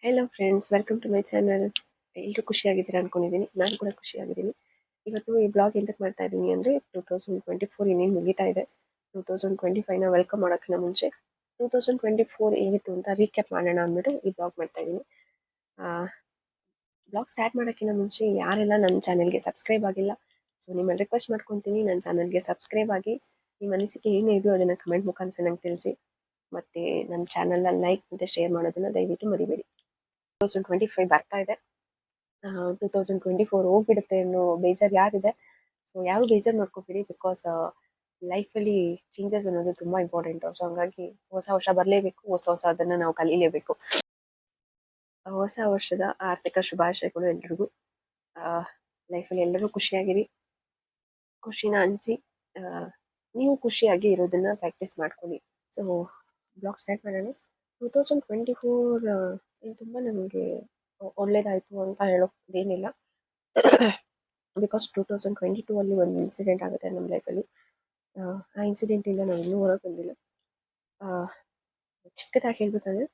Hello friends, welcome to my channel. ಎಲ್ಲರೂ ಖುಷಿಯಾಗಿದ್ದೀರಾ ಅನ್ಕೊಂಡಿದ್ದೀನಿ. ನಾನು ಕೂಡ ಖುಷಿಯಾಗಿದ್ದೀನಿ. ಇವತ್ತು ಈ ಬ್ಲಾಗ್ ಎಂತಕ್ಕೆ ಮಾಡ್ತಾ ಇದ್ದೀನಿ ಅಂದರೆ 2024 ಇನ್ನೇನು ಮುಗಿತಾ ಇದೆ. 2025ನ ವೆಲ್ಕಮ್ ಮಾಡೋಕ್ಕಿಂತ ಮುಂಚೆ 2024 ಹೇಗಿತ್ತು ಅಂತ ರೀಕ್ಯಾಪ್ ಮಾಡೋಣ ಅಂದ್ಬಿಟ್ಟು ಈ ಬ್ಲಾಗ್ ಮಾಡ್ತಾ ಇದ್ದೀನಿ. ಬ್ಲಾಗ್ ಸ್ಟಾರ್ಟ್ ಮಾಡೋಕ್ಕಿಂತ ಮುಂಚೆ ಯಾರೆಲ್ಲ ನನ್ನ ಚಾನಲ್ಗೆ ಸಬ್ಸ್ಕ್ರೈಬ್ ಆಗಿಲ್ಲ, ಸೊ ನಿಮ್ಮಲ್ಲಿ ರಿಕ್ವೆಸ್ಟ್ ಮಾಡ್ಕೊತೀನಿ, ನನ್ನ ಚಾನಲ್ಗೆ ಸಬ್ಸ್ಕ್ರೈಬ್ ಆಗಿ ನಿಮ್ಮ ಅನಿಸಿಕೆ ಏನೇ ಇದೆಯೋ ಅದನ್ನು ಕಮೆಂಟ್ ಮುಖಾಂತರ ನಂಗೆ ತಿಳಿಸಿ. ಮತ್ತು ನನ್ನ ಚಾನಲ್ನ ಲೈಕ್ ಮತ್ತು ಶೇರ್ ಮಾಡೋದನ್ನು ದಯವಿಟ್ಟು ಮರಿಬೇಡಿ. 2025 ಬರ್ತಾ ಇದೆ. 2024 ಹೋಗ್ಬಿಡುತ್ತೆ ಅನ್ನೋ ಬೇಜಾರು ಯಾರಿದೆ, ಸೊ ಯಾರು ಬೇಜಾರು ಮಾಡ್ಕೋಬೇಡಿ. ಬಿಕಾಸ್ ಲೈಫಲ್ಲಿ ಚೇಂಜಸ್ ಅನ್ನೋದು ತುಂಬ ಇಂಪಾರ್ಟೆಂಟು. ಸೊ ಹಂಗಾಗಿ ಹೊಸ ವರ್ಷ ಬರಲೇಬೇಕು, ಹೊಸ ಅದನ್ನು ನಾವು ಕಲೀಲೇಬೇಕು. ಹೊಸ ವರ್ಷದ ಆರ್ಥಿಕ ಶುಭಾಶಯಗಳು ಎಲ್ರಿಗೂ. ಲೈಫಲ್ಲಿ ಎಲ್ಲರೂ ಖುಷಿಯಾಗಿರಿ, ಖುಷಿನ ಹಂಚಿ ನೀವು ಖುಷಿಯಾಗಿ ಇರೋದನ್ನ ಪ್ರಾಕ್ಟೀಸ್ ಮಾಡ್ಕೊಳ್ಳಿ. ಸೊ ಬ್ಲಾಗ್ ಸ್ಟಾರ್ಟ್ ಮಾಡೋಣ. 2024 ತುಂಬ ನಮಗೆ ಒಳ್ಳೇದಾಯಿತು ಅಂತ ಹೇಳೋದೇನಿಲ್ಲ. ಬಿಕಾಸ್ 2022 ಅಲ್ಲಿ ಒಂದು ಇನ್ಸಿಡೆಂಟ್ ಆಗುತ್ತೆ ನಮ್ಮ ಲೈಫಲ್ಲಿ. ಆ ಇನ್ಸಿಡೆಂಟಿಂದ ನಾವು ಇನ್ನೂ ಹೊರಗೆ ಬಂದಿಲ್ಲ. ಚಿಕ್ಕದಾಗಿ ಹೇಳ್ಬೇಕಂದ್ರೆ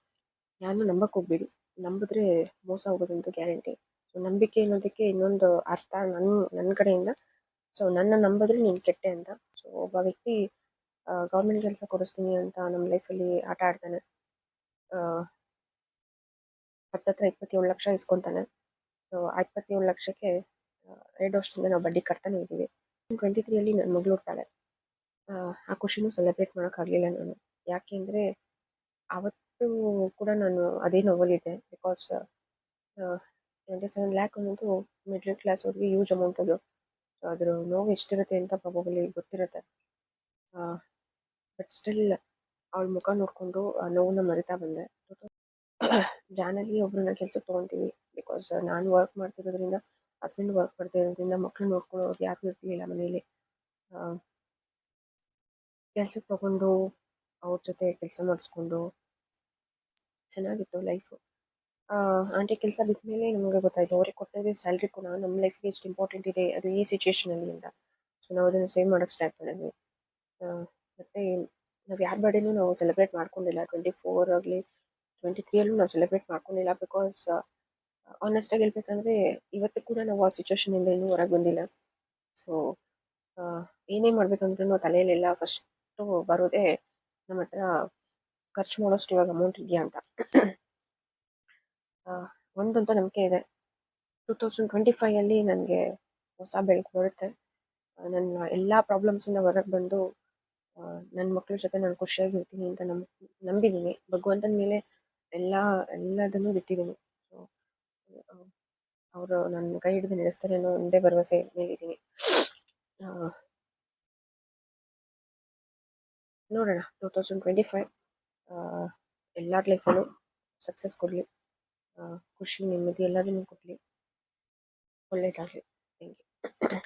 ಯಾರನ್ನೂ ನಂಬಕ್ಕೆ ಹೋಗ್ಬೇಡಿ. ನಂಬಿದ್ರೆ ಮೋಸ ಹೋಗೋದಂತೂ ಗ್ಯಾರಂಟಿ. ಸೊ ನಂಬಿಕೆ ಅನ್ನೋದಕ್ಕೆ ಇನ್ನೊಂದು ಅರ್ಥ ನನ್ನ ಕಡೆಯಿಂದ, ಸೊ ನನ್ನ ನಂಬಿದ್ರೆ ನೀನು ಕೆಟ್ಟೆ ಅಂತ. ಸೊ ಒಬ್ಬ ವ್ಯಕ್ತಿ ಗೌರ್ಮೆಂಟ್ ಕೆಲಸ ಕೊಡಿಸ್ತೀನಿ ಅಂತ ನಮ್ಮ ಲೈಫಲ್ಲಿ ಆಟ ಆಡ್ತಾನೆ. ಹತ್ತತ್ರ 27 ಲಕ್ಷ ಇಸ್ಕೊತಾನೆ. ಸೊ ಆ 27 ಲಕ್ಷಕ್ಕೆ 2 ವರ್ಷದಿಂದ ನಾವು ಬಡ್ಡಿ ಕಟ್ತಾನೆ ಇದ್ದೀವಿ. 23 ನನ್ನ ಮಗಳು ಹುಡ್ತಾಳೆ. ಆ ಖುಷಿನೂ ಸೆಲೆಬ್ರೇಟ್ ಮಾಡೋಕ್ಕಾಗಲಿಲ್ಲ ನಾನು. ಯಾಕೆ ಅಂದರೆ ಅವತ್ತು ಕೂಡ ನಾನು ಅದೇ ನೋವಲ್ಲಿದ್ದೆ. ಬಿಕಾಸ್ 27 ಲ್ಯಾಕ್ ಅನ್ನೋದು ಮಿಡ್ಲ್ ಕ್ಲಾಸ್ ಅವ್ರಿಗೆ ಯೂಜ್ ಅಮೌಂಟ್ ಅದು. ಸೊ ಅದ್ರ ನೋವು ಎಷ್ಟಿರುತ್ತೆ ಅಂತ ಪ್ರಾಬಬಲಿ ಗೊತ್ತಿರುತ್ತೆ. ಬಟ್ ಸ್ಟಿಲ್ ಅವಳ ಮುಖ ನೋಡಿಕೊಂಡು ಆ ನೋವನ್ನ ಮರಿತಾ ಬಂದೆ. ಜಾನಲ್ಲಿ ಒಬ್ಬರನ್ನ ಕೆಲ್ಸಕ್ಕೆ ತೊಗೊತೀವಿ. ಬಿಕಾಸ್ ನಾನು ವರ್ಕ್ ಮಾಡ್ತಿರೋದ್ರಿಂದ, ಹಸ್ಬೆಂಡ್ ವರ್ಕ್ ಮಾಡ್ತಾ ಇರೋದ್ರಿಂದ ಮಕ್ಕಳು ನೋಡ್ಕೊಳ್ಳೋರು ಯಾರೂ ಇರಲಿಲ್ಲ ಮನೇಲಿ. ಕೆಲ್ಸಕ್ಕೆ ತೊಗೊಂಡು ಅವ್ರ ಜೊತೆ ಕೆಲಸ ಮಾಡಿಸ್ಕೊಂಡು ಚೆನ್ನಾಗಿತ್ತು ಲೈಫು. ಆಂಟಿ ಕೆಲಸ ಬಿಟ್ಟ ಮೇಲೆ ನಮಗೆ ಗೊತ್ತಾಯಿತು, ಅವ್ರಿಗೆ ಕೊಡ್ತಾಯಿದ್ದ ಸ್ಯಾಲ್ರಿ ಕೂಡ ನಮ್ಮ ಲೈಫ್ಗೆ ಎಷ್ಟು ಇಂಪಾರ್ಟೆಂಟ್ ಇದೆ ಅದು ಈ ಸಿಚುವೇಷನಲ್ಲಿ ಅಂತ. ಸೊ ನಾವು ಅದನ್ನು ಸೇವ್ ಮಾಡೋಕ್ಕೆ ಸ್ಟಾರ್ಟ್ ಮಾಡಿದ್ವಿ. ಮತ್ತು ನಾವು ಯಾರ ಬರ್ಡೇನೂ ನಾವು ಸೆಲೆಬ್ರೇಟ್ ಮಾಡ್ಕೊಂಡಿಲ್ಲ. 24 ಆಗಲಿ 23 ನಾವು ಸೆಲೆಬ್ರೇಟ್ ಮಾಡ್ಕೊಂಡಿಲ್ಲ. ಬಿಕಾಸ್ ಆನೆಸ್ಟಾಗಿ ಹೇಳ್ಬೇಕಂದ್ರೆ ಇವತ್ತು ಕೂಡ ನಾವು ಆ ಸಿಚುವೇಷನಿಂದ ಇನ್ನೂ ಹೊರಗೆ ಬಂದಿಲ್ಲ. ಸೊ ಏನೇ ಮಾಡ್ಬೇಕಂದ್ರೂ ತಲೆಯಲ್ಲೆಲ್ಲ ಫಸ್ಟು ಬರೋದೇ ನಮ್ಮ ಹತ್ರ ಖರ್ಚು ಮಾಡೋಷ್ಟು ಇವಾಗ ಅಮೌಂಟ್ ಇದೆಯಾ ಅಂತ. ಒಂದಂತೂ ನಂಬಿಕೆ ಇದೆ, 2025 ನನಗೆ ಹೊಸ ಬೆಳಕು ಬರುತ್ತೆ. ನನ್ನ ಎಲ್ಲ ಪ್ರಾಬ್ಲಮ್ಸಿಂದ ಹೊರಗೆ ಬಂದು ನನ್ನ ಮಕ್ಕಳ ಜೊತೆ ನಾನು ಖುಷಿಯಾಗಿರ್ತೀನಿ ಅಂತ ನಂಬಿದ್ದೀನಿ. ಭಗವಂತನ ಮೇಲೆ ಎಲ್ಲದನ್ನೂ ಬಿಟ್ಟಿದ್ದೀನಿ. ಸೊ ಅವರು ನನ್ನ ಕೈ ಹಿಡಿದು ನಡೆಸ್ತಾರೆ ಅನ್ನೋ ಒಂದೇ ಭರವಸೆ ಮೇಲಿದ್ದೀನಿ. ನೋಡೋಣ 2025 ಎಲ್ಲರ ಲೈಫಲ್ಲೂ ಸಕ್ಸಸ್ ಕೊಡಲಿ, ಖುಷಿ ನೆಮ್ಮದಿ ಎಲ್ಲದನ್ನೂ ಕೊಡಲಿ, ಒಳ್ಳೆಯದಾಗಲಿ. Thank you.